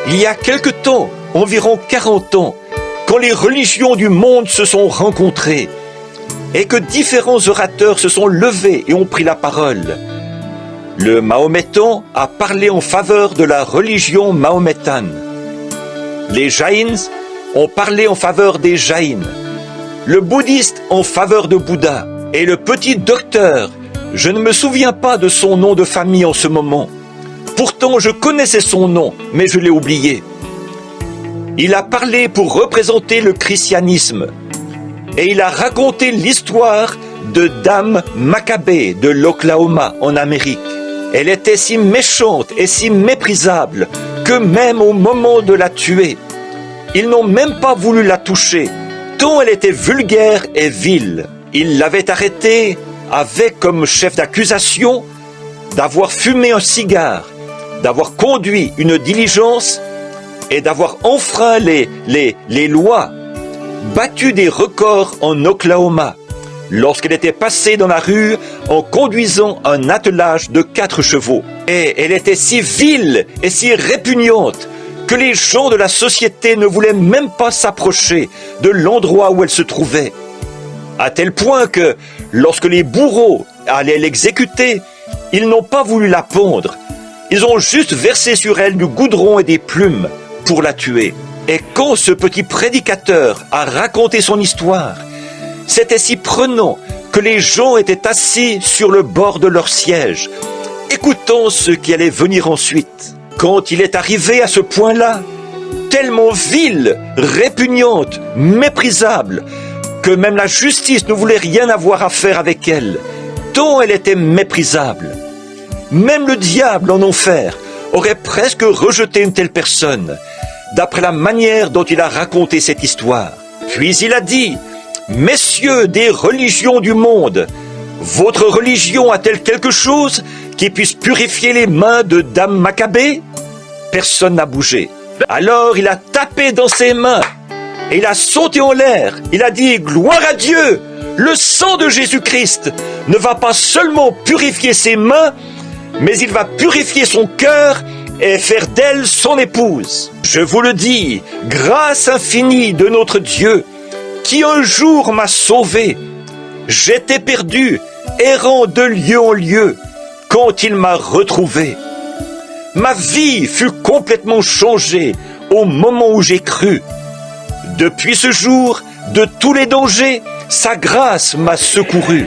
Il y a quelque temps, environ 40 ans, quand les religions du monde se sont rencontrées et que différents orateurs se sont levés et ont pris la parole, le mahométan a parlé en faveur de la religion mahométane. Les jaïns ont parlé en faveur des jaïns. Le bouddhiste en faveur de Bouddha. Et le petit docteur, je ne me souviens pas de son nom de famille en ce moment. Pourtant, je connaissais son nom, mais je l'ai oublié. Il a parlé pour représenter le christianisme. Et il a raconté l'histoire de Dame Maccabée de l'Oklahoma en Amérique. Elle était si méchante et si méprisable que même au moment de la tuer, ils n'ont même pas voulu la toucher, tant elle était vulgaire et vile. Ils l'avaient arrêtée avec comme chef d'accusation d'avoir fumé un cigare, d'avoir conduit une diligence et d'avoir enfreint les lois, battu des records en Oklahoma lorsqu'elle était passée dans la rue en conduisant un attelage de 4 chevaux. Et elle était si vile et si répugnante que les gens de la société ne voulaient même pas s'approcher de l'endroit où elle se trouvait. À tel point que, lorsque les bourreaux allaient l'exécuter, ils n'ont pas voulu la pendre. Ils ont juste versé sur elle du goudron et des plumes pour la tuer. Et quand ce petit prédicateur a raconté son histoire, c'était si prenant que les gens étaient assis sur le bord de leur siège, écoutant ce qui allait venir ensuite. Quand il est arrivé à ce point-là, tellement vile, répugnante, méprisable, que même la justice ne voulait rien avoir à faire avec elle, tant elle était méprisable. Même le diable en enfer aurait presque rejeté une telle personne, d'après la manière dont il a raconté cette histoire. Puis il a dit: « Messieurs des religions du monde, votre religion a-t-elle quelque chose qui puisse purifier les mains de Dame Maccabée ?» Personne n'a bougé. Alors il a tapé dans ses mains et il a sauté en l'air. Il a dit: « Gloire à Dieu! Le sang de Jésus-Christ ne va pas seulement purifier ses mains, mais il va purifier son cœur et faire d'elle son épouse. » Je vous le dis, grâce infinie de notre Dieu, qui un jour m'a sauvé. J'étais perdu, errant de lieu en lieu, quand il m'a retrouvé. Ma vie fut complètement changée au moment où j'ai cru. Depuis ce jour, de tous les dangers, sa grâce m'a secouru.